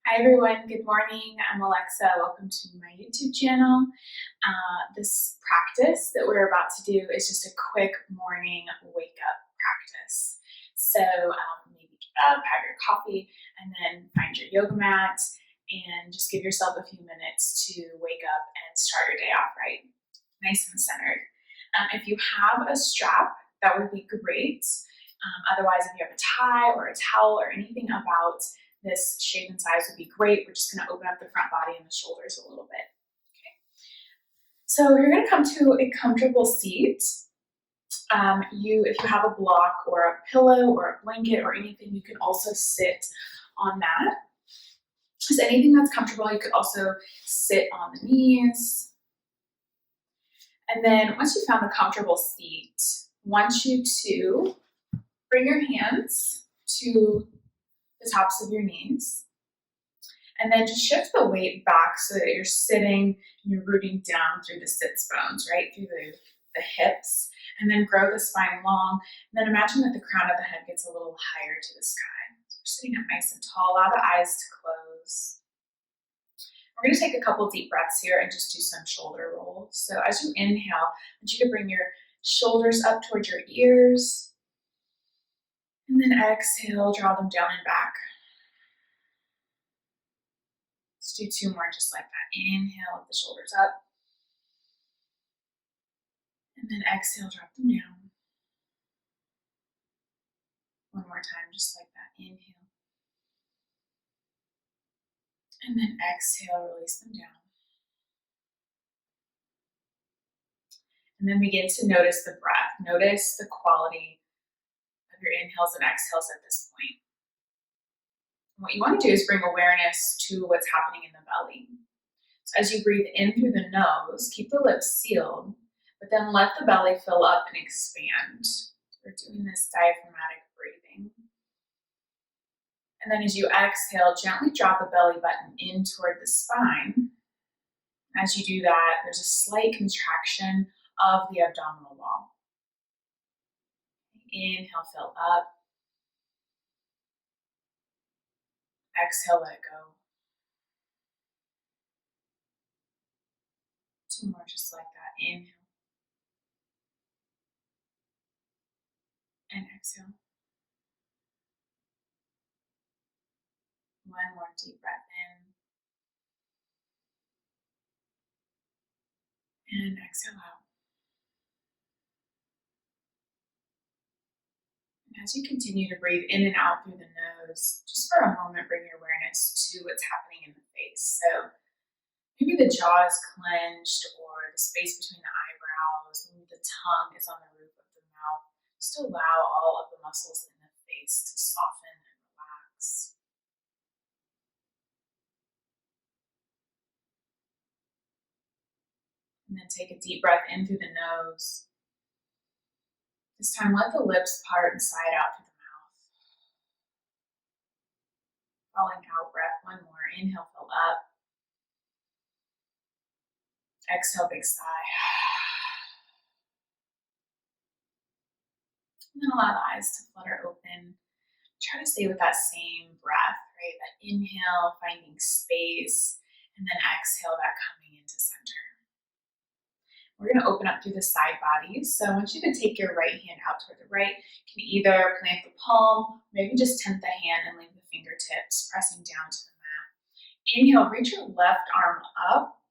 Hi everyone, good morning. I'm Alexa. Welcome to my YouTube channel. This practice that we're about to do is just a quick morning wake up practice. So maybe get up, have your coffee, and then find your yoga mat and just give yourself a few minutes to wake up and start your day off right, nice and centered. If you have a strap, that would be great. Otherwise, if you have a tie or a towel or anything about this shape and size would be great. We're just going to open up the front body and the shoulders a little bit. Okay. So you're going to come to a comfortable seat. If you have a block or a pillow or a blanket or anything, you can also sit on that. Just anything that's comfortable. You could also sit on the knees. And then once you found a comfortable seat, I want you to bring your hands to the tops of your knees. And then just shift the weight back so that you're sitting and you're rooting down through the sits bones, right through the hips. And then grow the spine long. And then imagine that the crown of the head gets a little higher to the sky. So we're sitting up nice and tall. Allow the eyes to close. We're going to take a couple deep breaths here and just do some shoulder rolls. So as you inhale, I want you to bring your shoulders up towards your ears. And then exhale, draw them down and back. Let's do two more just like that. Inhale, lift the shoulders up. And then exhale, drop them down. One more time, just like that. Inhale. And then exhale, release them down. And then begin to notice the breath. Notice the quality of your inhales and exhales at this point. And what you want to do is bring awareness to what's happening in the belly. So as you breathe in through the nose, keep the lips sealed, but then let the belly fill up and expand. We're doing this diaphragmatic breathing. And then as you exhale, gently drop the belly button in toward the spine. As you do that, there's a slight contraction of the abdominal wall. Inhale, fill up. Exhale, let it go. Two more just like that. Inhale. And exhale. One more deep breath in. And exhale out. And as you continue to breathe in and out through the nose, just for a moment, bring your awareness to what's happening in the face. So maybe the jaw is clenched or the space between the eyebrows, maybe the tongue is on the roof of the mouth. Just allow all of the muscles in the face to soften and relax. And then take a deep breath in through the nose. This time, let the lips part and sigh out through the mouth. Falling out breath, one more. Inhale, fill up. Exhale, big sigh. And then allow the eyes to flutter open. Try to stay with that same breath, right? That inhale, finding space, and then exhale, that coming into center. We're going to open up through the side bodies. So I want you to take your right hand out toward the right. You can either plant the palm, maybe just tent the hand and leave the fingertips pressing down to the mat. Inhale, reach your left arm up.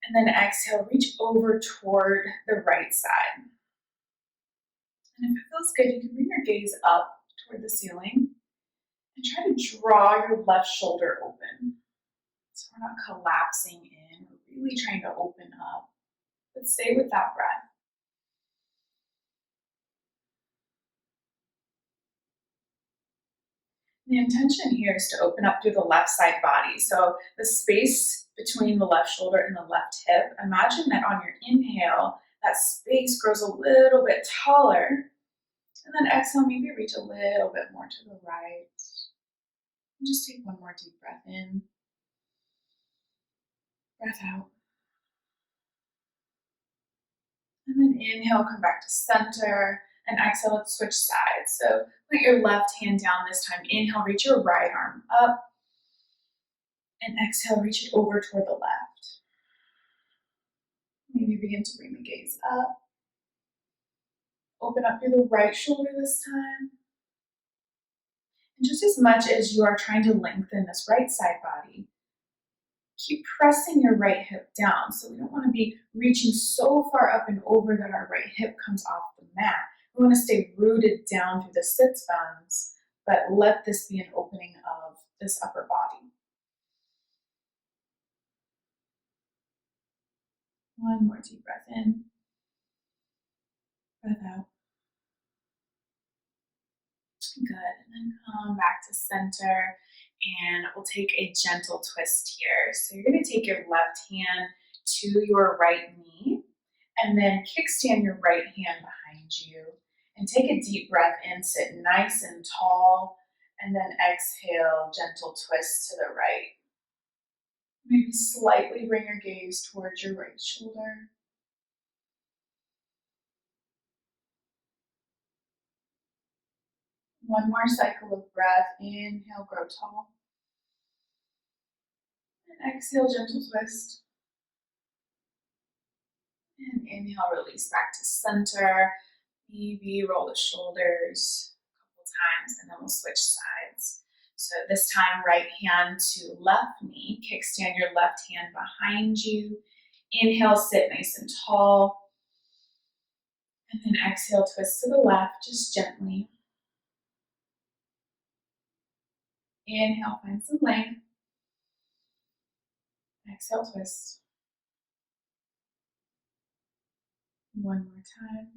And then exhale, reach over toward the right side. And if it feels good, you can bring your gaze up toward the ceiling and try to draw your left shoulder open. So we're not collapsing in, we're really trying to open up. But stay with that breath. The intention here is to open up through the left side body. So the space between the left shoulder and the left hip, imagine that on your inhale, that space grows a little bit taller. And then exhale, maybe reach a little bit more to the right. And just take one more deep breath in. Breath out. And then inhale, come back to center. And exhale, let's switch sides. So put your left hand down this time. Inhale, reach your right arm up. And exhale, reach it over toward the left. Maybe begin to bring the gaze up. Open up through the right shoulder this time. And just as much as you are trying to lengthen this right side body, keep pressing your right hip down. So we don't want to be reaching so far up and over that our right hip comes off the mat. We want to stay rooted down through the sits bones, but let this be an opening of this upper body. One more deep breath in, breath out. Good, and then come back to center, and we'll take a gentle twist here. So you're going to take your left hand to your right knee, and then kickstand your right hand behind you, and take a deep breath in, sit nice and tall, and then exhale, gentle twist to the right. Maybe slightly bring your gaze towards your right shoulder. One more cycle of breath. Inhale, grow tall. And exhale, gentle twist. And inhale, release back to center. Maybe roll the shoulders a couple times, and then we'll switch sides. So this time, right hand to left knee. Kickstand your left hand behind you. Inhale, sit nice and tall. And then exhale, twist to the left, just gently. Inhale, find some length. Exhale, twist. One more time.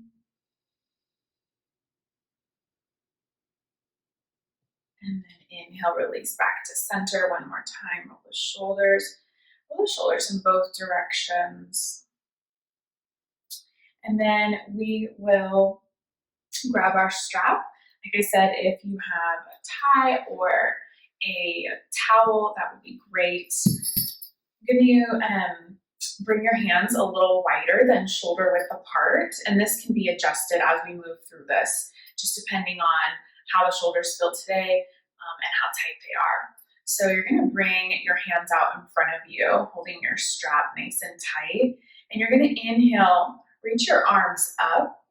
And then inhale, release back to center. One more time, roll the shoulders. Roll the shoulders in both directions. And then we will grab our strap. Like I said, if you have a tie or a towel, that would be great. I'm going to bring your hands a little wider than shoulder width apart, and this can be adjusted as we move through this, just depending on how the shoulders feel today and how tight they are. So you're going to bring your hands out in front of you, holding your strap nice and tight, and you're going to inhale, reach your arms up.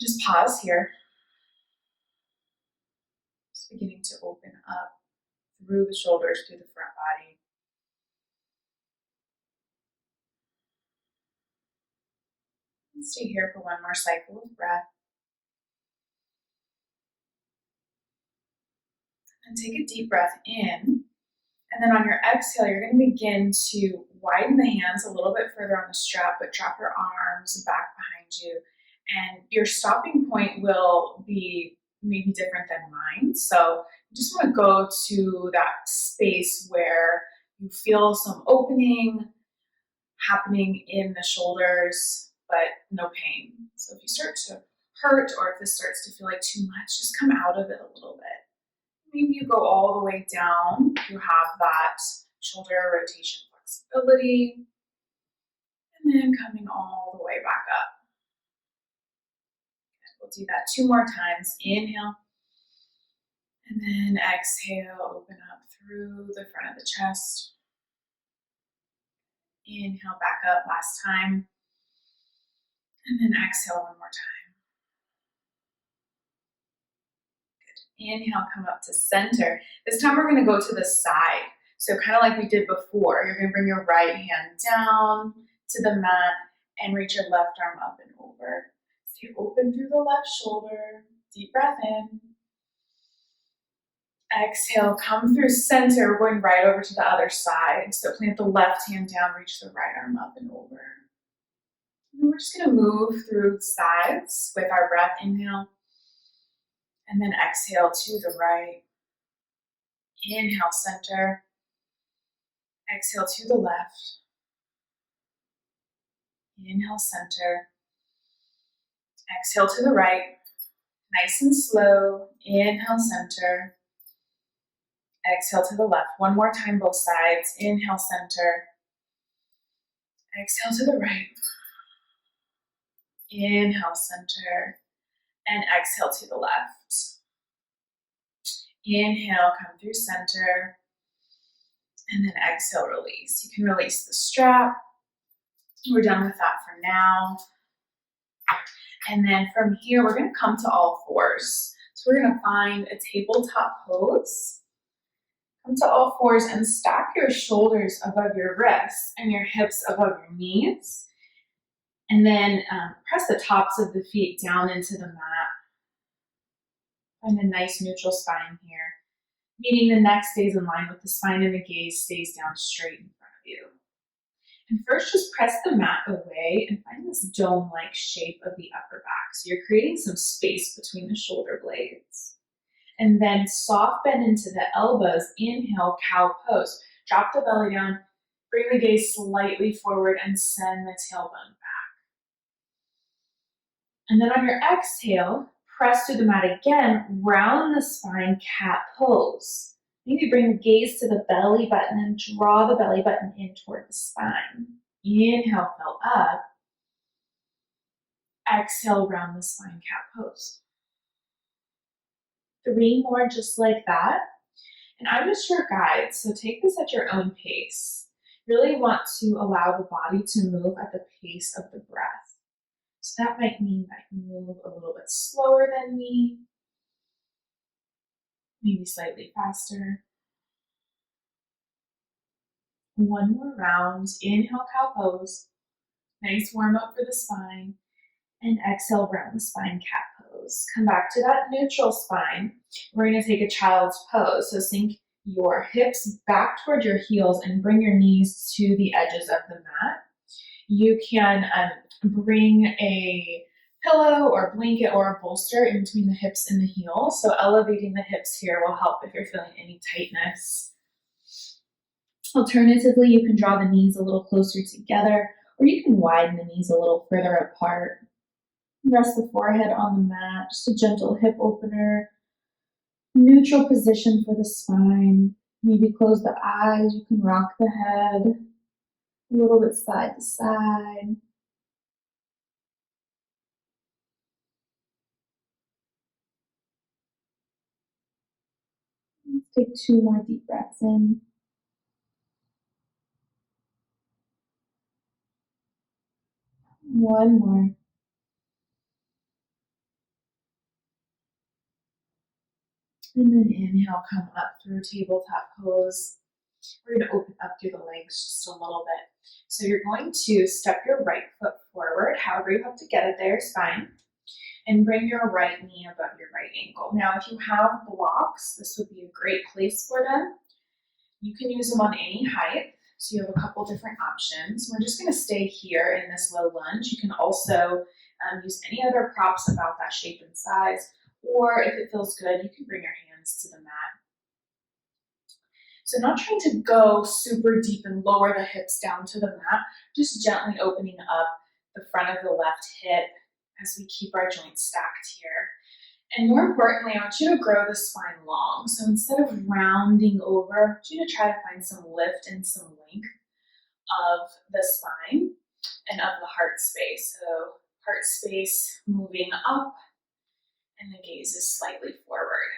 Just pause here. Just beginning to open up through the shoulders, through the front body. And stay here for one more cycle of breath. And take a deep breath in. And then on your exhale, you're going to begin to widen the hands a little bit further on the strap, but drop your arms back behind you. And your stopping point will be maybe different than mine. So you just want to go to that space where you feel some opening happening in the shoulders, but no pain. So if you start to hurt, or if this starts to feel like too much, just come out of it a little bit. Maybe you go all the way down. You have that shoulder rotation flexibility. And then coming all the way back up. We'll do that 2 more times. Inhale. And then exhale, open up through the front of the chest. Inhale, back up last time. And then exhale one more time. Good. Inhale, come up to center. This time we're going to go to the side. So kind of like we did before, you're going to bring your right hand down to the mat and reach your left arm up and over. So you open through the left shoulder, deep breath in. Exhale, come through center, we're going right over to the other side. So plant the left hand down, reach the right arm up and over. And we're just going to move through sides with our breath. Inhale. And then exhale to the right. Inhale, center. Exhale to the left. Inhale, center. Exhale to the right. Nice and slow. Inhale, center. Exhale to the left. One more time, both sides. Inhale, center. Exhale to the right. Inhale, center. And exhale to the left. Inhale, come through center. And then exhale, release. You can release the strap. We're done with that for now. And then from here, we're going to come to all fours. So we're going to find a tabletop pose. Come to all fours and stack your shoulders above your wrists and your hips above your knees. And then press the tops of the feet down into the mat. Find a nice neutral spine here, meaning the neck stays in line with the spine and the gaze stays down straight in front of you. And first, just press the mat away and find this dome-like shape of the upper back. So you're creating some space between the shoulder blades. And then soft bend into the elbows. Inhale, cow pose. Drop the belly down, bring the gaze slightly forward and send the tailbone back. And then on your exhale, press through the mat again, round the spine, cat pose. Maybe bring the gaze to the belly button and draw the belly button in toward the spine. Inhale, fill up. Exhale, round the spine, cat pose. 3 more just like that. And I'm just your guide, so take this at your own pace. Really want to allow the body to move at the pace of the breath. So that might mean that you move a little bit slower than me, maybe slightly faster. 1 more round. Inhale, cow pose. Nice warm up for the spine. And exhale, round the spine, cat pose. Come back to that neutral spine. We're going to take a child's pose. So sink your hips back toward your heels and bring your knees to the edges of the mat. You can bring a pillow or blanket or a bolster in between the hips and the heels. So elevating the hips here will help if you're feeling any tightness. Alternatively, you can draw the knees a little closer together, or you can widen the knees a little further apart. Rest the forehead on the mat, just a gentle hip opener. Neutral position for the spine. Maybe close the eyes, you can rock the head a little bit side to side. Let's take 2 more deep breaths in. 1 more. And then inhale, come up through tabletop pose. We're going to open up through the legs just a little bit. So you're going to step your right foot forward, however you have to get it there is fine, and bring your right knee above your right ankle. Now, if you have blocks, this would be a great place for them. You can use them on any height, so you have a couple different options. We're just going to stay here in this low lunge. You can also use any other props about that shape and size, or if it feels good, you can bring your hands to the mat. So not trying to go super deep and lower the hips down to the mat, just gently opening up the front of the left hip as we keep our joints stacked here. And more importantly, I want you to grow the spine long. So instead of rounding over, I want you to try to find some lift and some length of the spine and of the heart space. So heart space moving up and the gaze is slightly forward.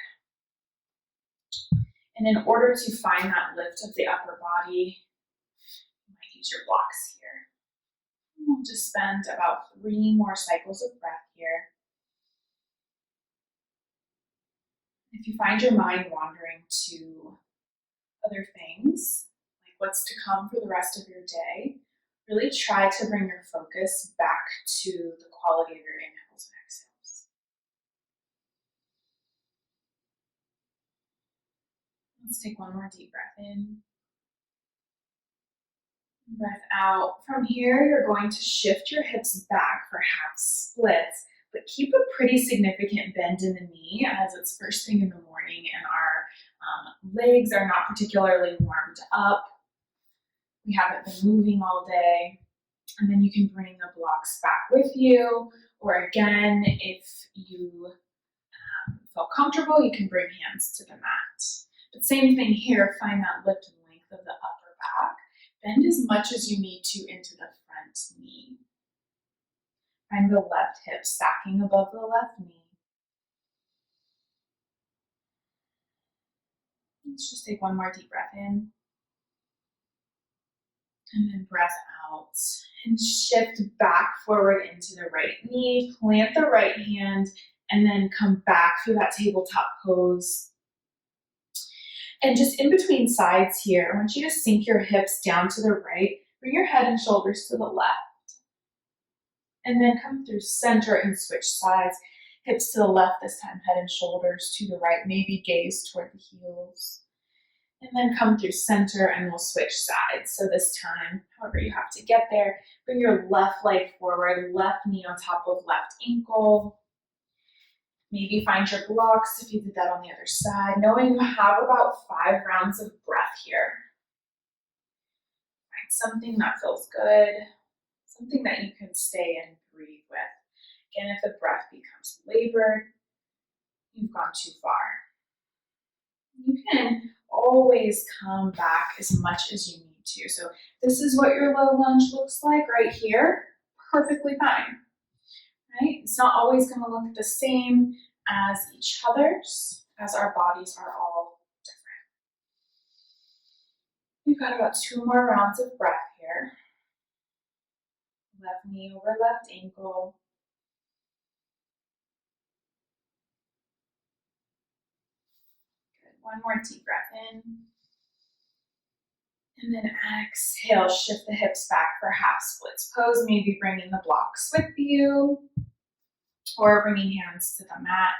And in order to find that lift of the upper body, you might use your blocks here. We'll just spend about 3 more cycles of breath here. If you find your mind wandering to other things, like what's to come for the rest of your day, really try to bring your focus back to the quality of your inhales and exhales. Let's take 1 more deep breath in. Breath out. From here, you're going to shift your hips back for half splits, but keep a pretty significant bend in the knee as it's first thing in the morning and our legs are not particularly warmed up. We haven't been moving all day. And then you can bring the blocks back with you, or again, if you feel comfortable, you can bring hands to the mat. But same thing here, find that lift and length of the upper back. Bend as much as you need to into the front knee. Find the left hip stacking above the left knee. Let's just take 1 more deep breath in. And then breath out. And shift back forward into the right knee. Plant the right hand and then come back through that tabletop pose. And just in between sides here, I want you to sink your hips down to the right. Bring your head and shoulders to the left. And then come through center and switch sides. Hips to the left this time, head and shoulders to the right. Maybe gaze toward the heels. And then come through center and we'll switch sides. So this time, however you have to get there, bring your left leg forward, left knee on top of left ankle. Maybe find your blocks if you did that on the other side, knowing you have about 5 rounds of breath here. Find something that feels good, something that you can stay and breathe with. Again, if the breath becomes labored, you've gone too far. You can always come back as much as you need to. So this is what your low lunge looks like right here. Perfectly fine, right? It's not always going to look the same as each other's, as our bodies are all different. We've got about 2 more rounds of breath here. Left knee over left ankle. Good. One more deep breath in. And then exhale, shift the hips back for half splits pose, maybe bringing the blocks with you or bringing hands to the mat.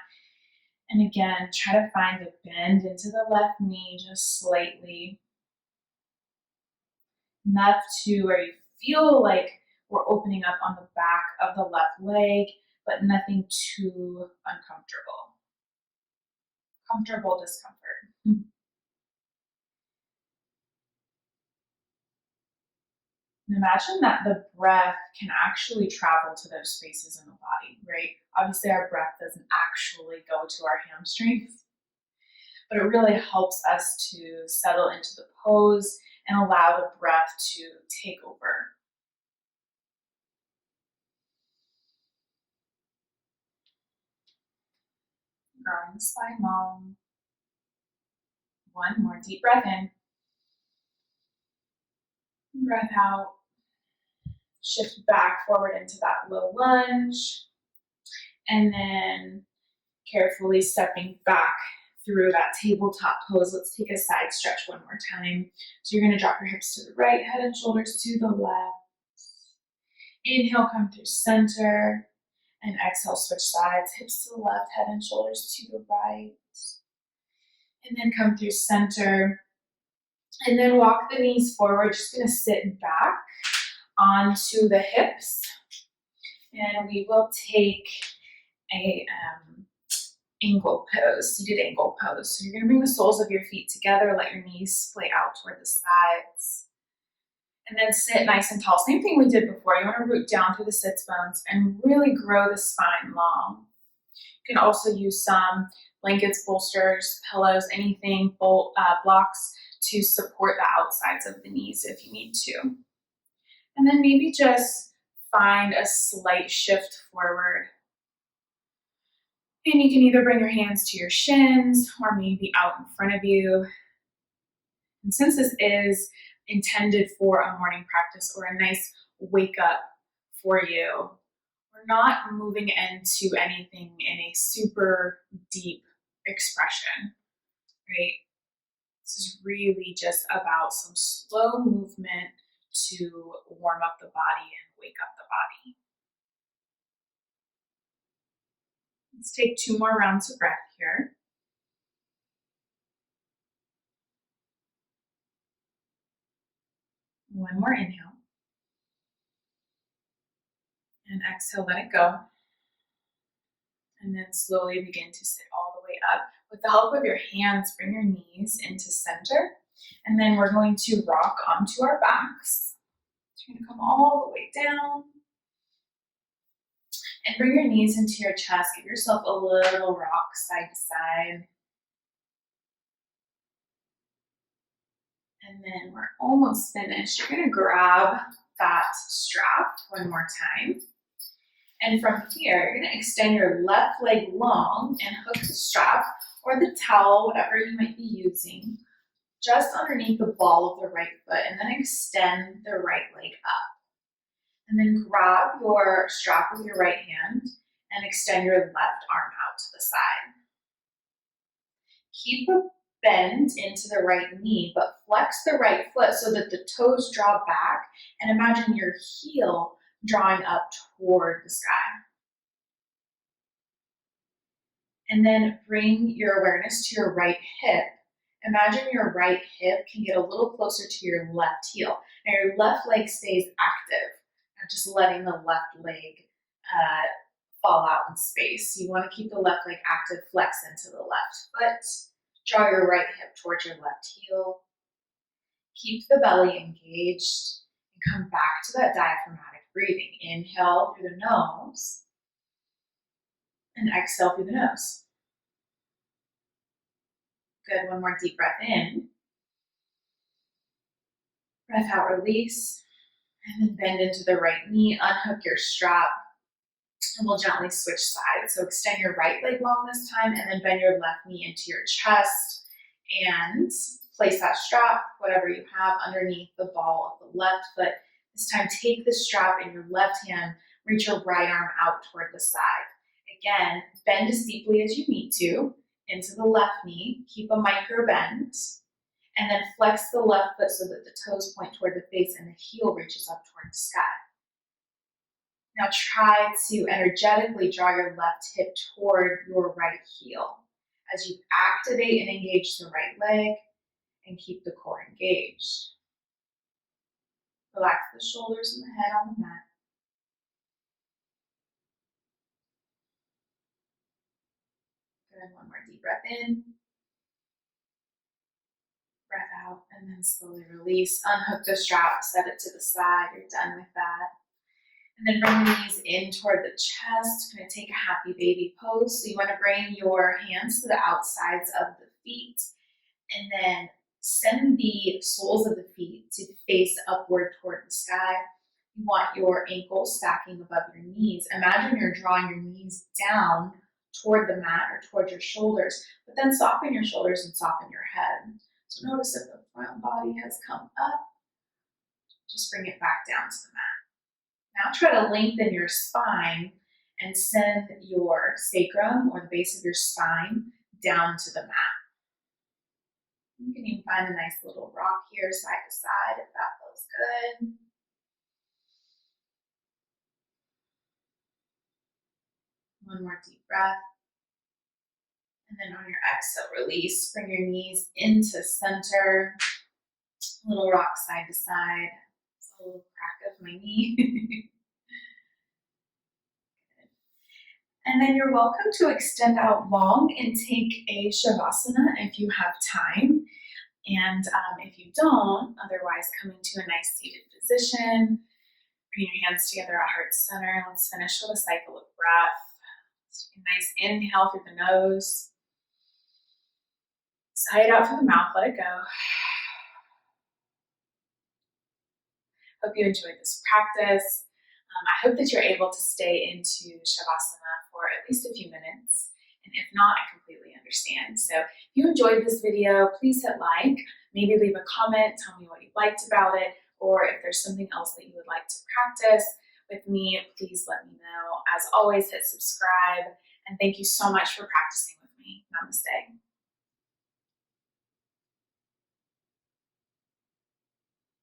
And again, try to find a bend into the left knee just slightly. Enough to where you feel like we're opening up on the back of the left leg, but nothing too uncomfortable. Comfortable discomfort. And imagine that the breath can actually travel to those spaces in the body, right? Obviously, our breath doesn't actually go to our hamstrings, but it really helps us to settle into the pose and allow the breath to take over. Growing the spine long. One more deep breath in. Breath out. Shift back forward into that low lunge. And then carefully stepping back through that tabletop pose. Let's take a side stretch one more time. So you're going to drop your hips to the right, head and shoulders to the left. Inhale, come through center. And exhale, switch sides. Hips to the left, head and shoulders to the right. And then come through center. And then walk the knees forward. Just going to sit back onto the hips. And we will take a ankle pose, seated ankle pose. So you're going to bring the soles of your feet together, let your knees splay out toward the sides. And then sit nice and tall. Same thing we did before. You want to root down through the sits bones and really grow the spine long. You can also use some blankets, bolsters, pillows, anything, blocks to support the outsides of the knees if you need to. And then maybe just find a slight shift forward. And you can either bring your hands to your shins or maybe out in front of you. And since this is intended for a morning practice or a nice wake up for you, we're not moving into anything in a super deep expression, right? This is really just about some slow movement to warm up the body and wake up the body. Let's take 2 more rounds of breath here. One more inhale. And exhale, let it go. And then slowly begin to sit all the way up. With the help of your hands, bring your knees into center. And then we're going to rock onto our backs. So you're going to come all the way down. And bring your knees into your chest. Give yourself a little rock side to side. And then we're almost finished. You're going to grab that strap one more time. And from here, you're going to extend your left leg long and hook the strap or the towel, whatever you might be using, just underneath the ball of the right foot, and then extend the right leg up. And then grab your strap with your right hand and extend your left arm out to the side. Keep a bend into the right knee, but flex the right foot so that the toes draw back, and imagine your heel drawing up toward the sky. And then bring your awareness to your right hip. Imagine your right hip can get a little closer to your left heel. Now your left leg stays active, not just letting the left leg fall out in space. You want to keep the left leg active, flex into the left foot. Draw your right hip towards your left heel. Keep the belly engaged and come back to that diaphragmatic breathing. Inhale through the nose and exhale through the nose. Good, one more deep breath in. Breath out, release. And then bend into the right knee, unhook your strap, and we'll gently switch sides. So extend your right leg long this time, and then bend your left knee into your chest, and place that strap, whatever you have, underneath the ball of the left foot. This time, take the strap in your left hand, reach your right arm out toward the side. Again, bend as deeply as you need to into the left knee, keep a micro bend, and then flex the left foot so that the toes point toward the face and the heel reaches up toward the sky. Now try to energetically draw your left hip toward your right heel as you activate and engage the right leg and keep the core engaged. Relax the shoulders and the head on the mat. Good, one more deep breath in. Breath out, and then slowly release. Unhook the strap, set it to the side. You're done with that. And then bring the knees in toward the chest. Going to take a happy baby pose. So you want to bring your hands to the outsides of the feet, and then send the soles of the feet to face upward toward the sky. You want your ankles stacking above your knees. Imagine you're drawing your knees down toward the mat or toward your shoulders, but then soften your shoulders and soften your head. So notice if the front body has come up, just bring it back down to the mat. Now try to lengthen your spine and send your sacrum or the base of your spine down to the mat. You can even find a nice little rock here side to side if that feels good. One more deep breath. And then on your exhale, release. Bring your knees into center. A little rock side to side. It's a little crack of my knee. And then you're welcome to extend out long and take a Shavasana if you have time. And if you don't, otherwise coming to a nice seated position. Bring your hands together at heart center. Let's finish with a cycle of breath. Let's take a nice inhale through the nose. Sigh it out through the mouth, let it go. Hope you enjoyed this practice. I hope that you're able to stay into Shavasana for at least a few minutes. And if not, I completely understand. So if you enjoyed this video, please hit like, maybe leave a comment, tell me what you liked about it, or if there's something else that you would like to practice with me, please let me know. As always, hit subscribe, and thank you so much for practicing with me. Namaste.